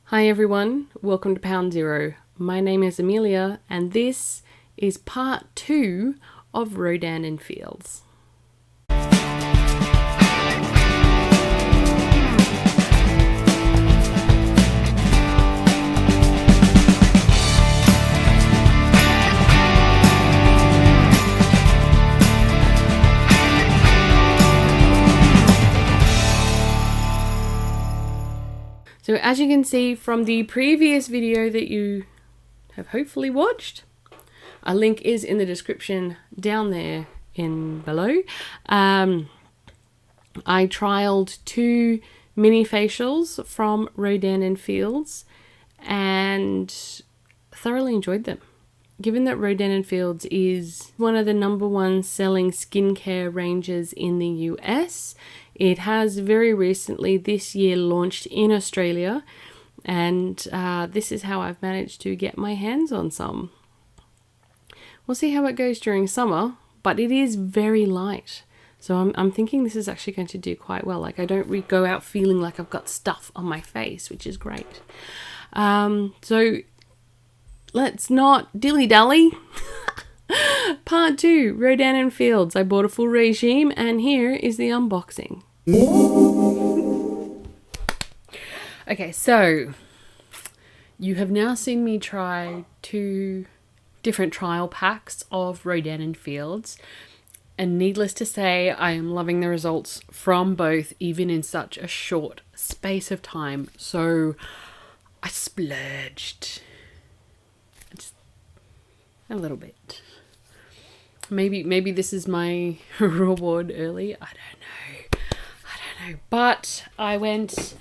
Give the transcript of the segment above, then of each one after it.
Hi everyone, welcome to Pound Zero. My name is Amelia and this is part 2 of Rodan and Fields. So as you can see from the previous video that you have hopefully watched, a link is in the description down there in below. I trialed 2 mini facials from Rodan and Fields and thoroughly enjoyed them. Given that Rodan and Fields is one of the #1 selling skincare ranges in the US, it has very recently this year launched in Australia, and this is how I've managed to get my hands on some. We'll see how it goes during summer, but it is very light. So I'm thinking this is actually going to do quite well. Like I don't go out feeling like I've got stuff on my face, which is great. So let's not dilly-dally. Part 2, Rodan and Fields. I bought a full regime and here is the unboxing. Okay, so you have now seen me try 2 different trial packs of Rodan and Fields, and needless to say, I am loving the results from both, even in such a short space of time. So I splurged just a little bit. Maybe this is my reward early. I don't know. But I went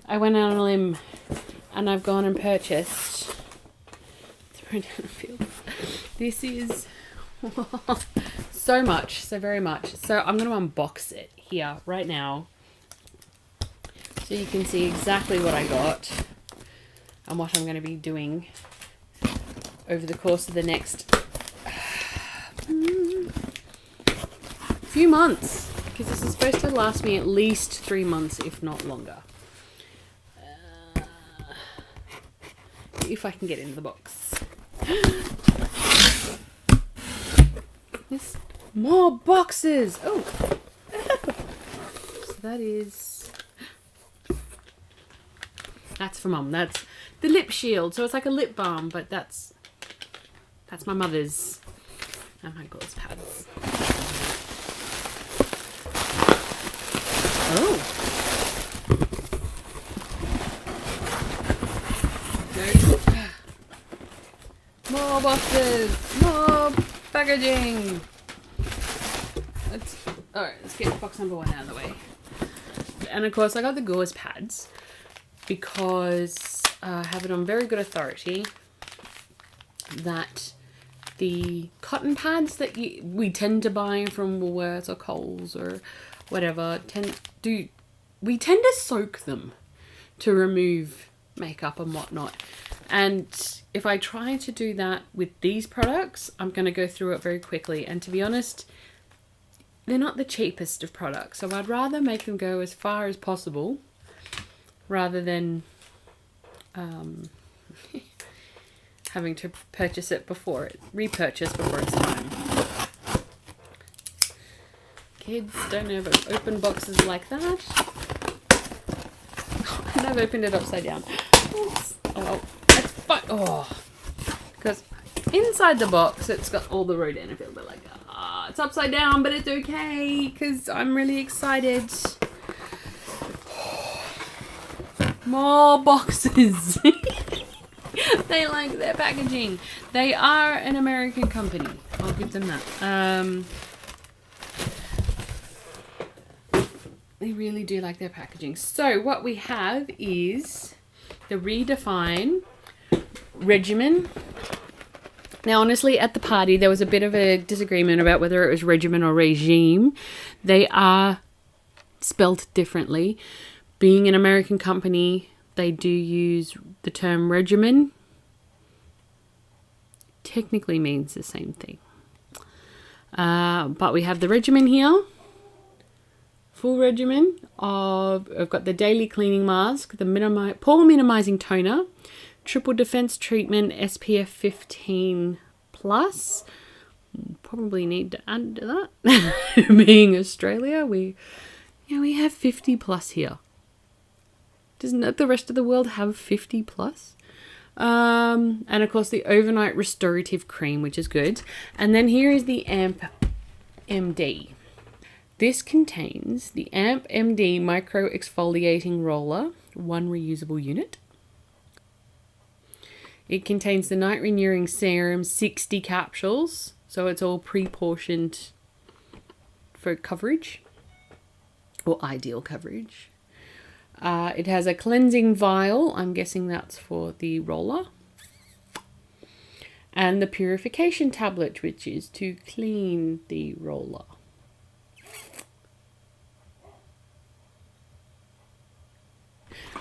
out on a limb and I've gone and purchased the Rodan and Fields. This is so very much. So I'm going to unbox it here right now so you can see exactly what I got and what I'm going to be doing over the course of the next few months, because this is supposed to last me at least 3 months, if not longer. If I can get into the box. There's more boxes. Oh, so that's for Mum. That's the lip shield. So it's like a lip balm, but that's my mother's. And my gauze pads. Oh. More boxes. More packaging. Let's get box number 1 out of the way. And of course I got the gauze pads because I have it on very good authority that the cotton pads that we tend to buy from Woolworths or Coles or whatever, we tend to soak them to remove makeup and whatnot. And if I try to do that with these products, I'm going to go through it very quickly. And to be honest, they're not the cheapest of products. So I'd rather make them go as far as possible rather than having to repurchase it before it's time. Kids don't ever open boxes like that. And I've opened it upside down. Oops. Oh, that's fine. Oh, because inside the box it's got all the Rodan and Fields, but like, it's upside down, but it's okay because I'm really excited. More boxes. They like their packaging. They are an American company. I'll give them that. They really do like their packaging. So what we have is the Redefine Regimen. Now, honestly, at the party, there was a bit of a disagreement about whether it was regimen or regime. They are spelt differently. Being an American company, they do use the term regimen. Technically means the same thing. But we have the regimen here full regimen of, I've got the daily cleaning mask, the pore minimizing toner, triple defense treatment, SPF 15 plus. Probably need to add to that. Being Australia, we have 50 plus here. Doesn't the rest of the world have 50 plus? And of course the overnight restorative cream, which is good. And then here is the AMP MD. This contains the AMP MD micro exfoliating roller, 1 reusable unit. It contains the night renewing serum, 60 capsules. So it's all pre-portioned for coverage, or ideal coverage. It has a cleansing vial. I'm guessing that's for the roller. And the purification tablet, which is to clean the roller.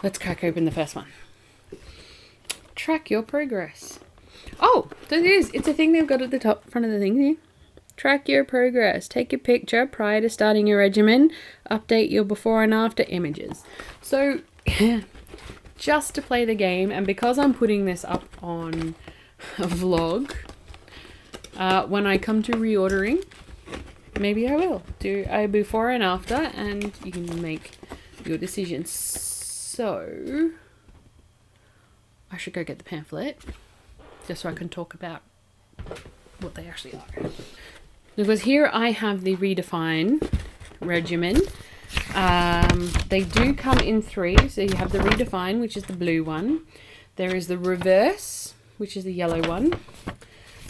Let's crack open the first one. Track your progress. Oh, there it is. It's a thing they've got at the top front of the thing here. Track your progress. Take a picture prior to starting your regimen. Update your before and after images. So, just to play the game, and because I'm putting this up on a vlog, when I come to reordering, maybe I will do a before and after, and you can make your decisions. So, I should go get the pamphlet, just so I can talk about what they actually are. Because here I have the Redefine Regimen. They do come in 3. So you have the Redefine, which is the blue one. There is the Reverse, which is the yellow one.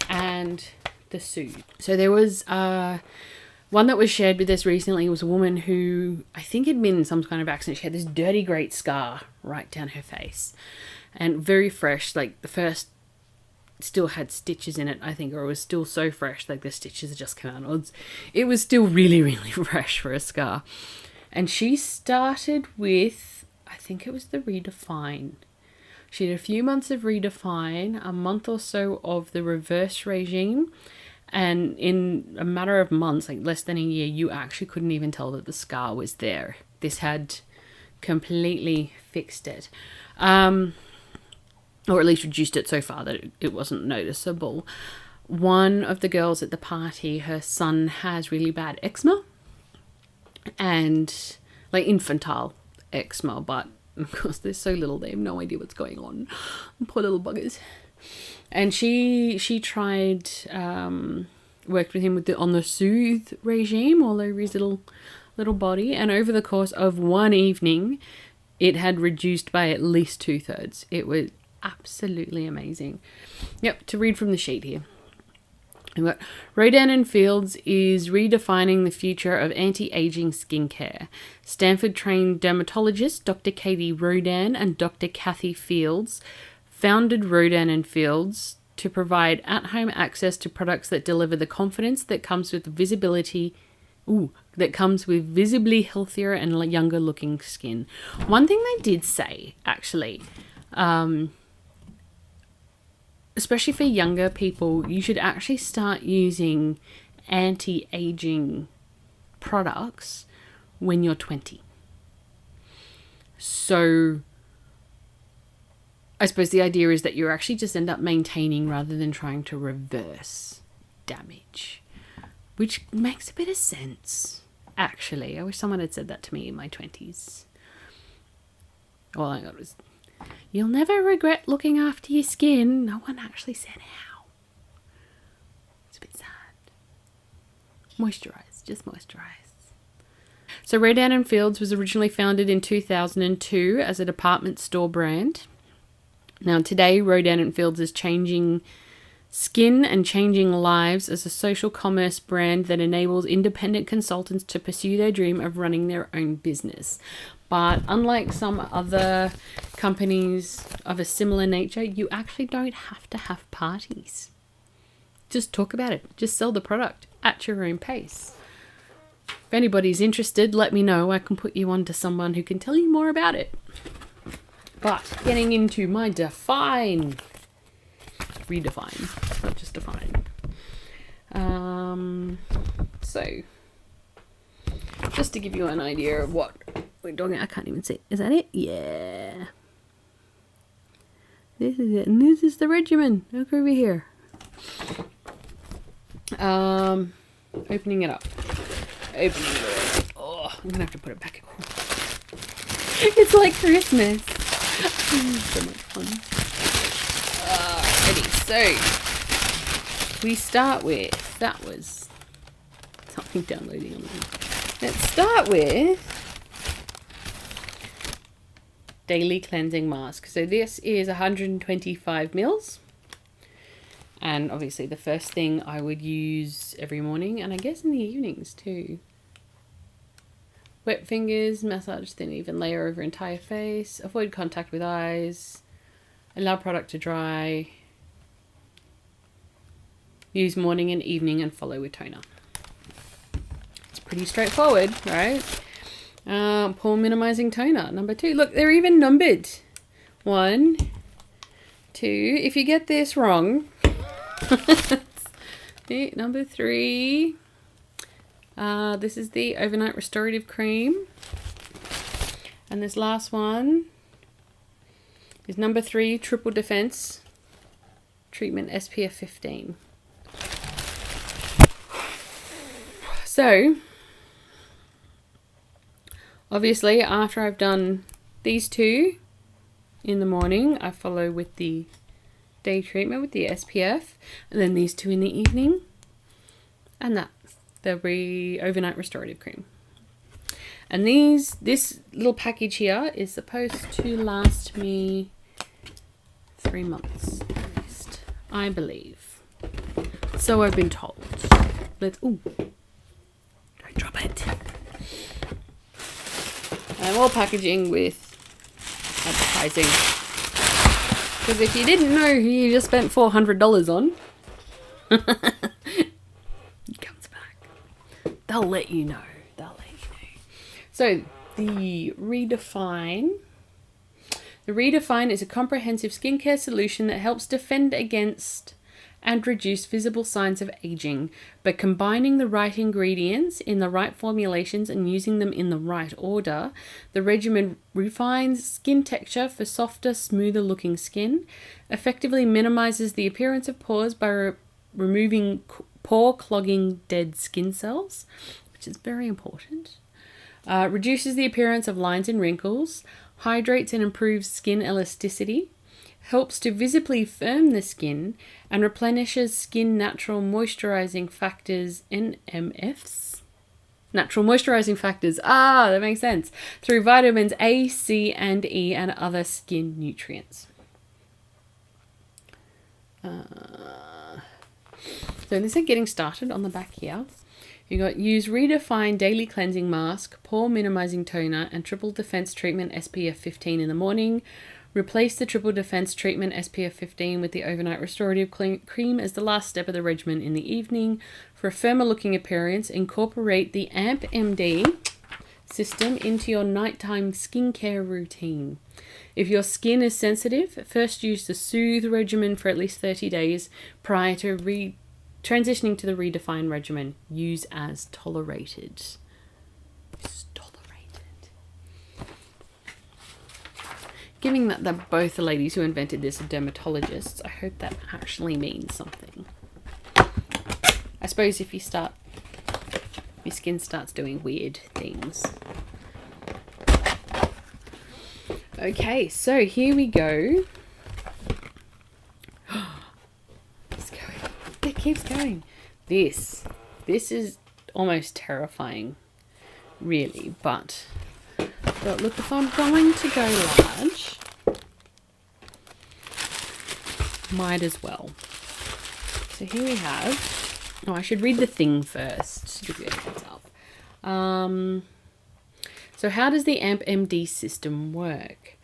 And the Soothe. So there was one that was shared with us recently. It was a woman who, I think had been in some kind of accident. She had this dirty great scar right down her face. And very fresh, like the first still had stitches in it, I think, or it was still so fresh, like the stitches had just come out. It was still really, really fresh for a scar. And she started with, I think it was the Redefine. She had a few months of Redefine, a month or so of the Reverse regime, and in a matter of months, like less than a year, you actually couldn't even tell that the scar was there. This had completely fixed it. Or at least reduced it so far that it wasn't noticeable. One of the girls at the party, her son has really bad eczema. And, like, infantile eczema. But, of course, they're so little, they have no idea what's going on. Poor little buggers. And she tried, worked with him on the Soothe regime all over his little body. And over the course of one evening, it had reduced by at least 2/3. It was absolutely amazing. Yep, to read from the sheet here. We've got Rodan and Fields is redefining the future of anti-aging skincare. Stanford-trained dermatologists Dr. Katie Rodan and Dr. Kathy Fields founded Rodan and Fields to provide at-home access to products that deliver the confidence that comes with visibly healthier and younger looking skin. One thing they did say, actually, especially for younger people, you should actually start using anti-aging products when you're 20. So I suppose the idea is that you actually just end up maintaining rather than trying to reverse damage, which makes a bit of sense, actually. I wish someone had said that to me in my 20s. All I got was, you'll never regret looking after your skin. No one actually said how. It's a bit sad. Moisturize. Just moisturize. So Rodan and Fields was originally founded in 2002 as a department store brand. Now today, Rodan and Fields is changing skin and changing lives as a social commerce brand that enables independent consultants to pursue their dream of running their own business. But unlike some other companies of a similar nature, you actually don't have to have parties. Just talk about it. Just sell the product at your own pace. If anybody's interested, let me know. I can put you on to someone who can tell you more about it. But getting into my redefine, not just define. So just to give you an idea of what we're doing. I can't even see. Is that it? Yeah. This is it. And this is the regimen. Look over here. Opening it up. Oh, I'm gonna have to put it back. It's like Christmas. So much fun. Alrighty, so we start with, that was something downloading on the thing. Let's start with daily cleansing mask. So this is 125 mils. And obviously the first thing I would use every morning, and I guess in the evenings too. Wet fingers, massage thin even layer over entire face, avoid contact with eyes, allow product to dry, use morning and evening and follow with toner. It's pretty straightforward, right? Pore minimizing toner, number 2. Look, they're even numbered. 1, 2. If you get this wrong, number 3. This is the overnight restorative cream. And this last one is number 3, triple defense treatment SPF 15. So, obviously, after I've done these 2 in the morning, I follow with the day treatment with the SPF, and then these 2 in the evening, and that. The overnight restorative cream. And this little package here is supposed to last me 3 months at least, I believe. So I've been told. Ooh, don't drop it. And more packaging with advertising. Because if you didn't know who you just spent $400 on, they'll let you know. So the Redefine. The Redefine is a comprehensive skincare solution that helps defend against and reduce visible signs of aging by combining the right ingredients in the right formulations and using them in the right order. The regimen refines skin texture for softer, smoother looking skin, effectively minimizes the appearance of pores by removing pore clogging dead skin cells, which is very important. Reduces the appearance of lines and wrinkles, hydrates and improves skin elasticity, helps to visibly firm the skin, and replenishes skin natural moisturizing factors, NMFs. Natural moisturizing factors, that makes sense, through vitamins A, C, and E, and other skin nutrients. So this is getting started on the back here. You got use Redefine daily cleansing mask, pore minimizing toner, and triple defense treatment SPF 15 in the morning. Replace the triple defense treatment SPF 15 with the overnight restorative cream as the last step of the regimen in the evening. For a firmer looking appearance, incorporate the AMP MD system into your nighttime skincare routine. If your skin is sensitive, first use the Soothe regimen for at least 30 days prior to transitioning to the Redefine regimen. Use as tolerated. Given that both the ladies who invented this are dermatologists, I hope that actually means something. I suppose if your skin starts doing weird things. Okay, so here we go. It keeps going. This is almost terrifying, really, but look, if I'm going to go large, might as well. So here we have, I should read the thing first to give you a heads up. So how does the AMP MD system work?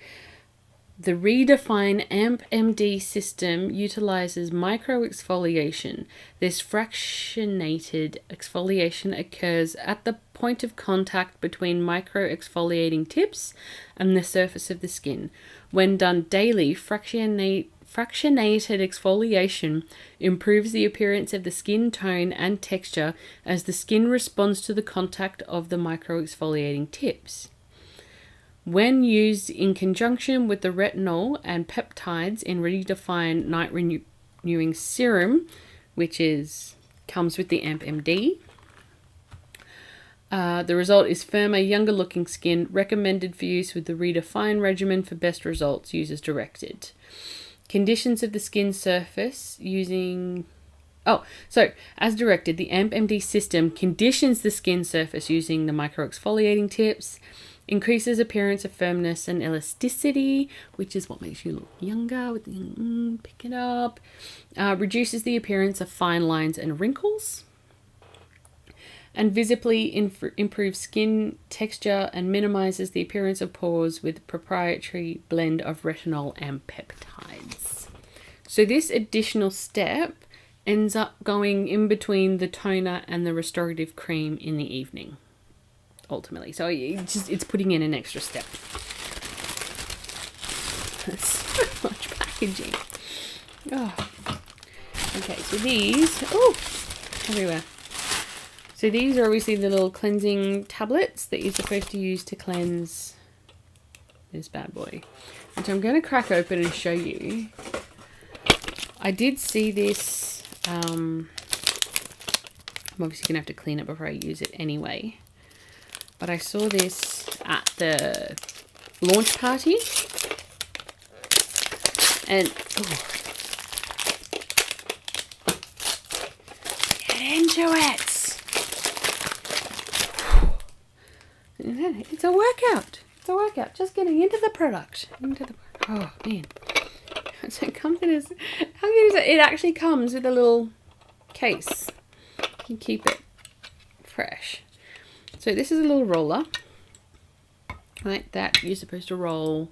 The Redefine AMP MD system utilizes microexfoliation. This fractionated exfoliation occurs at the point of contact between microexfoliating tips and the surface of the skin. When done daily, fractionated fractionated exfoliation improves the appearance of the skin tone and texture as the skin responds to the contact of the microexfoliating tips. When used in conjunction with the retinol and peptides in Redefine Night Renewing Serum, which comes with the AMP-MD, the result is firmer, younger-looking skin, recommended for use with the Redefine Regimen for best results, use as directed. Conditions of the skin surface using... as directed, the AMP-MD system conditions the skin surface using the microexfoliating tips, increases appearance of firmness and elasticity, which is what makes you look younger, with the pick it up, reduces the appearance of fine lines and wrinkles, and visibly improves skin texture and minimizes the appearance of pores with proprietary blend of retinol and peptides. So this additional step ends up going in between the toner and the restorative cream in the evening, ultimately. So it's putting in an extra step. That's so much packaging. Oh. Okay, so these, everywhere. So these are obviously the little cleansing tablets that you're supposed to use to cleanse this bad boy, which I'm going to crack open and show you. I did see this, I'm obviously going to have to clean it before I use it anyway, but I saw this at the launch party, and get into it! It's a workout. It's a workout. Just getting into the product. Oh man. So it comes in as, how good is it? It actually comes with a little case. You can keep it fresh. So this is a little roller, right, that you're supposed to roll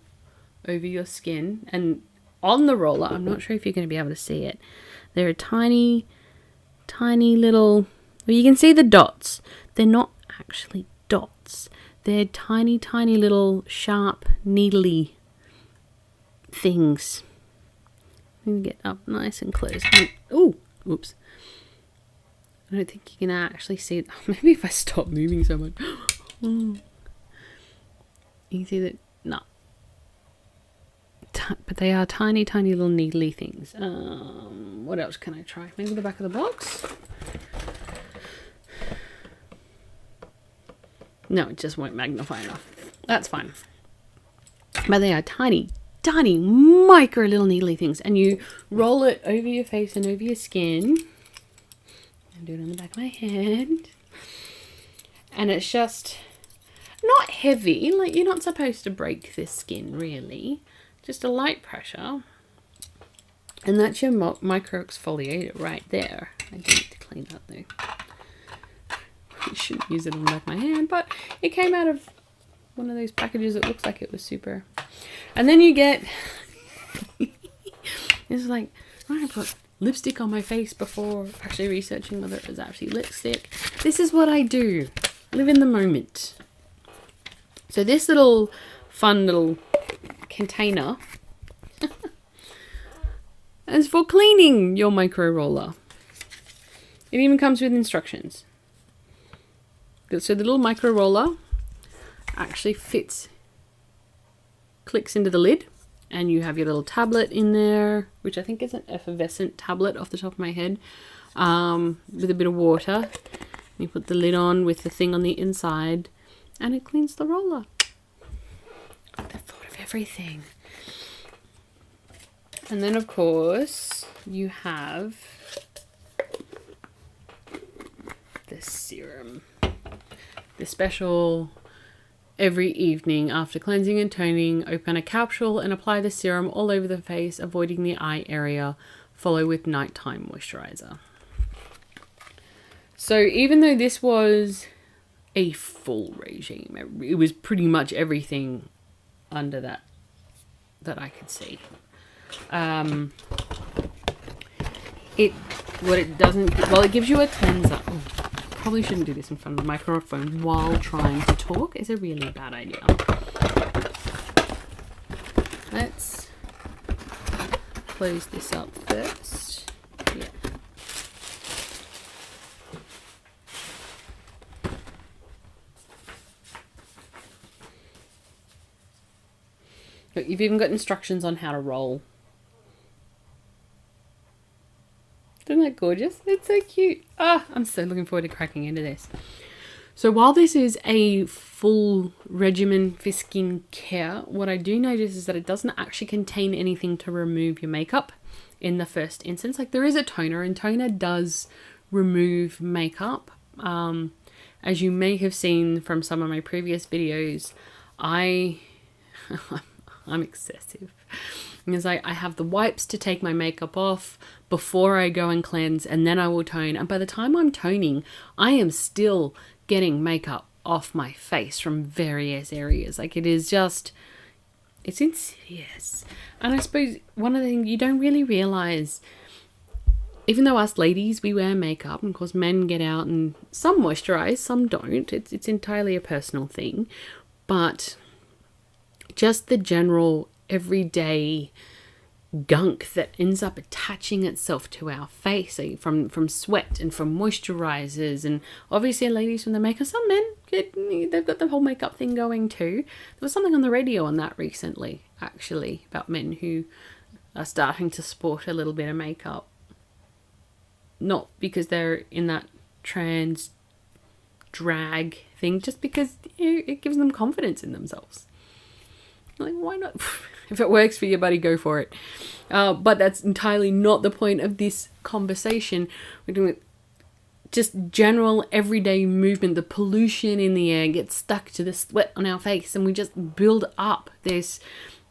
over your skin. And on the roller, I'm not sure if you're going to be able to see it, there are tiny, tiny little, well, you can see the dots. They're not actually dots. They're tiny, tiny little sharp, needly things. Let me get up nice and close. Oh, oops. I don't think you can actually see it. Maybe if I stop moving so much. You can see that. No. But they are tiny, tiny little needly things. What else can I try? Maybe the back of the box? No, it just won't magnify enough. That's fine. But they are tiny, tiny, micro little needly things. And you roll it over your face and over your skin. I do it on the back of my hand. And it's just not heavy. Like, you're not supposed to break this skin, really. Just a light pressure. And that's your micro exfoliator right there. I do need to clean that though. I shouldn't use it on the back of my hand, but it came out of one of those packages that looks like it was super. And then you get, it's like, I'm going to put lipstick on my face before actually researching whether it was actually lipstick. This is what I do. Live in the moment. So this little fun little container is for cleaning your micro roller. It even comes with instructions. So the little micro roller actually clicks into the lid, and you have your little tablet in there, which I think is an effervescent tablet off the top of my head, with a bit of water. You put the lid on with the thing on the inside, and it cleans the roller. They've thought of everything. And then, of course, you have the serum. The special, every evening after cleansing and toning, open a capsule and apply the serum all over the face, avoiding the eye area. Follow with nighttime moisturizer. So even though this was a full regime, it was pretty much everything under that I could see. It gives you a cleanser. Oh, probably shouldn't do this in front of the microphone while trying to talk. It's a really bad idea. Let's close this up first. Yeah. Look, you've even got instructions on how to roll. Isn't that gorgeous? It's so cute. Ah, I'm so looking forward to cracking into this. So while this is a full regimen for skin care, what I do notice is that it doesn't actually contain anything to remove your makeup in the first instance. Like, there is a toner, and toner does remove makeup. As you may have seen from some of my previous videos, I'm excessive. Because I have the wipes to take my makeup off before I go and cleanse, and then I will tone. And by the time I'm toning, I am still getting makeup off my face from various areas. Like, it is just, it's insidious. And I suppose one of the things you don't really realize, even though us ladies, we wear makeup, and of course men get out and some moisturize, some don't. It's entirely a personal thing. But just the general everyday gunk that ends up attaching itself to our face, from sweat and from moisturizers, and obviously ladies from the makeup. Some men, they've got the whole makeup thing going too. There was something on the radio on that recently, actually, about men who are starting to sport a little bit of makeup. Not because they're in that trans drag thing, just because it gives them confidence in themselves. Like, why not? If it works for you, buddy, go for it. But that's entirely not the point of this conversation. We're doing just general everyday movement. The pollution in the air gets stuck to the sweat on our face, and we just build up this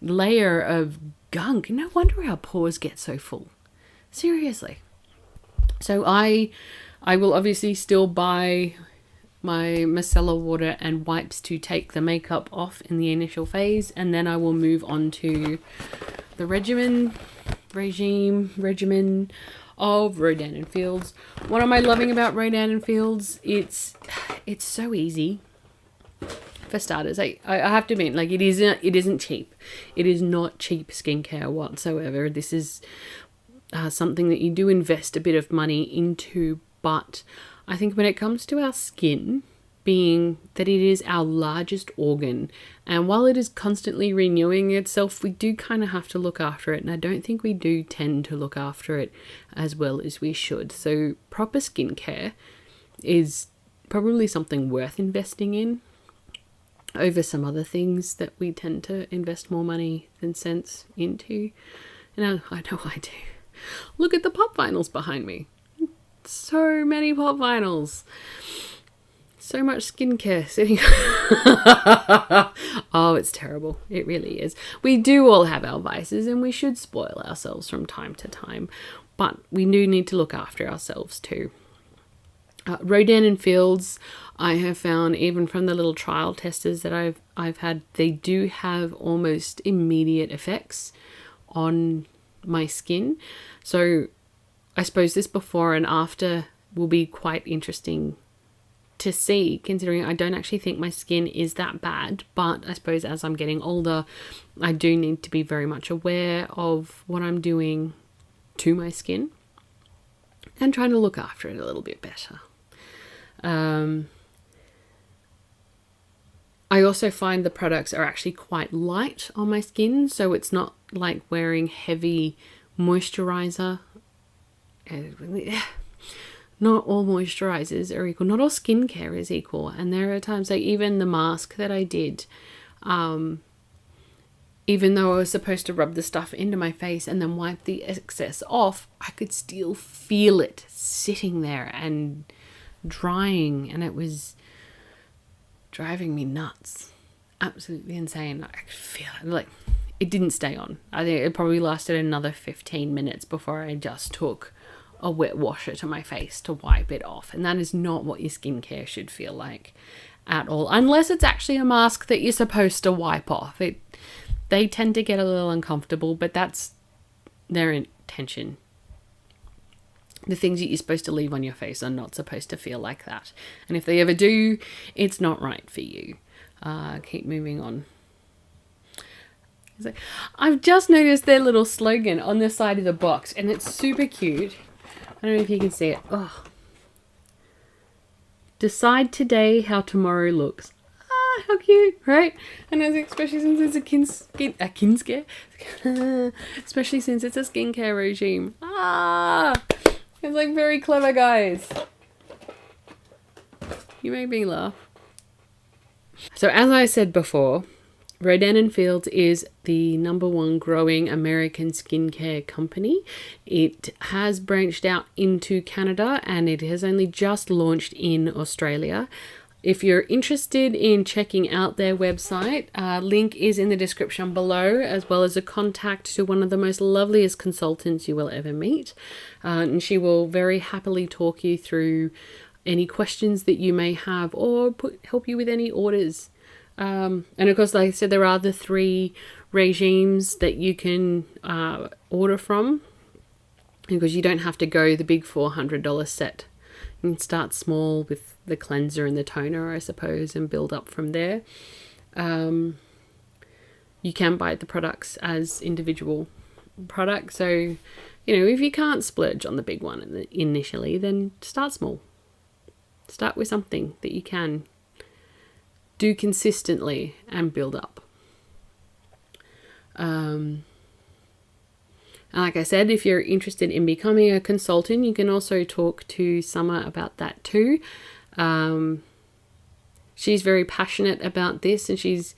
layer of gunk. No wonder our pores get so full. Seriously. So I will obviously still buy my micellar water and wipes to take the makeup off in the initial phase, and then I will move on to the regimen of Rodan and Fields. What am I loving about Rodan and Fields? It's so easy. For starters, I have to admit, like, it isn't cheap. It is not cheap skincare whatsoever. This is something that you do invest a bit of money into, but I think when it comes to our skin, being that it is our largest organ, and while it is constantly renewing itself, we do kind of have to look after it, and I don't think we do tend to look after it as well as we should. So proper skincare is probably something worth investing in over some other things that we tend to invest more money than sense into. And I know I do. Look at the pop vinyls behind me. So many pop vinyls. So much skincare sitting. Oh, it's terrible. It really is. We do all have our vices, and we should spoil ourselves from time to time, but we do need to look after ourselves too. Rodan and Fields, I have found, even from the little trial testers that I've had, they do have almost immediate effects on my skin. So I suppose this before and after will be quite interesting to see, considering I don't actually think my skin is that bad, but I suppose as I'm getting older, I do need to be very much aware of what I'm doing to my skin and trying to look after it a little bit better. I also find the products are actually quite light on my skin, so it's not like wearing heavy moisturizer. Not all moisturizers are equal. Not all skincare is equal. And there are times, like even the mask that I did, even though I was supposed to rub the stuff into my face and then wipe the excess off, I could still feel it sitting there and drying, and it was driving me nuts. Absolutely insane. I could feel it. Like, it didn't stay on. I think it probably lasted another 15 minutes before I just took a wet washer to my face to wipe it off. And that is not what your skincare should feel like at all, unless it's actually a mask that you're supposed to wipe off. They tend to get a little uncomfortable, but that's their intention. The things that you're supposed to leave on your face are not supposed to feel like that. And if they ever do, it's not right for you. Keep moving on. It's like, I've just noticed their little slogan on the side of the box, and it's super cute. I don't know if you can see it. Oh. Decide today how tomorrow looks. Ah, how cute, right? And especially since it's especially since it's a skincare regime. Ah, it's like very clever, guys. You made me laugh. So as I said before, Rodan and Fields is the #1 growing American skincare company. It has branched out into Canada and it has only just launched in Australia. If you're interested in checking out their website, link is in the description below, as well as a contact to one of the most loveliest consultants you will ever meet. And she will very happily talk you through any questions that you may have or help you with any orders. And of course, like I said, there are the 3 regimes that you can order from, because you don't have to go the big $400 set. You can start small with the cleanser and the toner, I suppose, and build up from there. You can buy the products as individual products. So, you know, if you can't splurge on the big one initially, then start small. Start with something that you can do consistently and build up. And like I said, if you're interested in becoming a consultant, you can also talk to Summer about that too. She's very passionate about this, and she's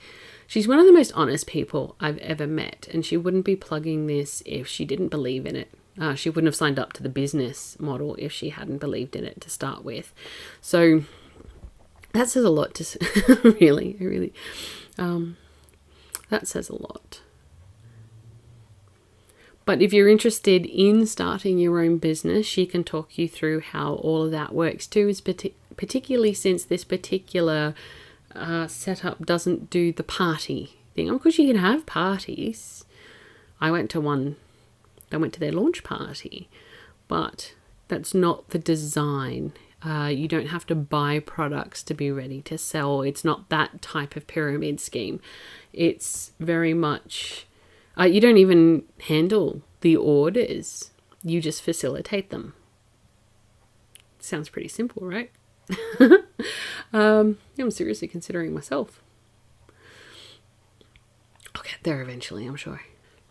one of the most honest people I've ever met, and she wouldn't be plugging this if she didn't believe in it. She wouldn't have signed up to the business model if she hadn't believed in it to start with. So that says a lot to really, that says a lot. But if you're interested in starting your own business, she can talk you through how all of that works too, particularly since this particular setup doesn't do the party thing. Of course, you can have parties. I went to their launch party, but that's not the design. You don't have to buy products to be ready to sell. It's not that type of pyramid scheme. It's very much... you don't even handle the orders. You just facilitate them. Sounds pretty simple, right? I'm seriously considering myself. I'll get there eventually, I'm sure.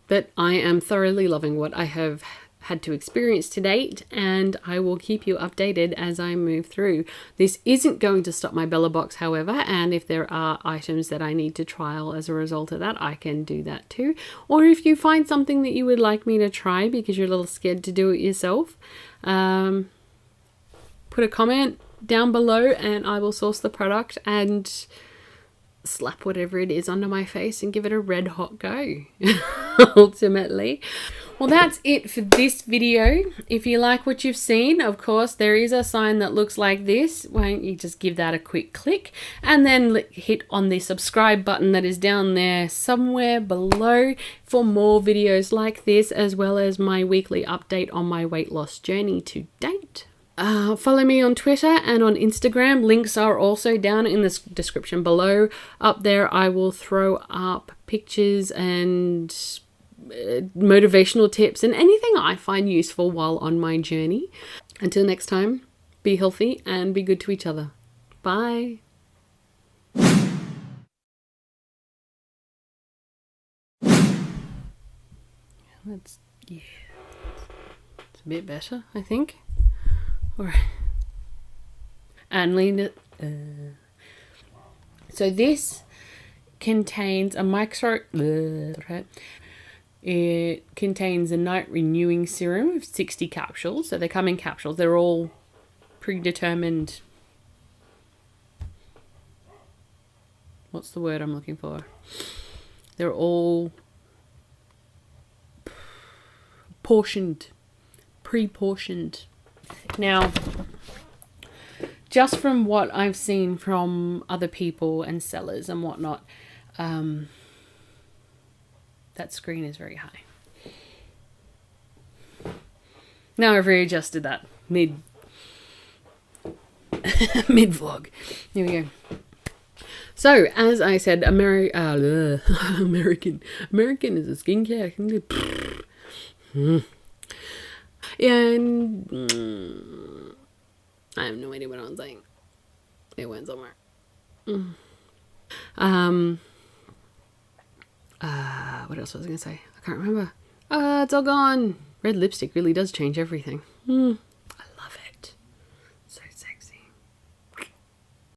But I am thoroughly loving what I have had to experience to date, and I will keep you updated as I move through. This isn't going to stop my Bella box, however, and if there are items that I need to trial as a result of that, I can do that too. Or if you find something that you would like me to try because you're a little scared to do it yourself, put a comment down below and I will source the product and slap whatever it is under my face and give it a red hot go. Ultimately. Well, that's it for this video. If you like what you've seen, of course, there is a sign that looks like this. Why don't you just give that a quick click and then hit on the subscribe button that is down there somewhere below for more videos like this, as well as my weekly update on my weight loss journey to date. Follow me on Twitter and on Instagram. Links are also down in the description below. Up there, I will throw up pictures and motivational tips and anything I find useful while on my journey. Until next time, be healthy and be good to each other. Bye. It's a bit better, I think. Alright. And lean it. So this contains a it contains a night renewing serum of 60 capsules. So they come in capsules. They're all predetermined. What's the word I'm looking for? They're all portioned, pre-portioned. Now, just from what I've seen from other people and sellers and whatnot, that screen is very high. Now I've readjusted that mid vlog. Here we go. So, as I said, American is a skincare. And I have no idea what I'm saying. It went somewhere. What else was I going to say? I can't remember. It's all gone. Red lipstick really does change everything.